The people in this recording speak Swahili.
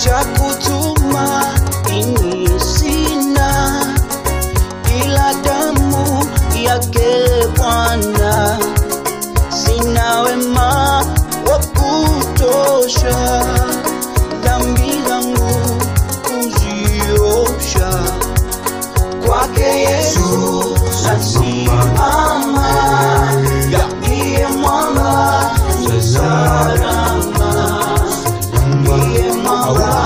cha kutumaini sina, ila damu yake Bwana. Sina wema wa kutosha, dhambi zangu kuziosha. Kwake Yesu nasimama, ndiye mwamba salama, ndiye mwamba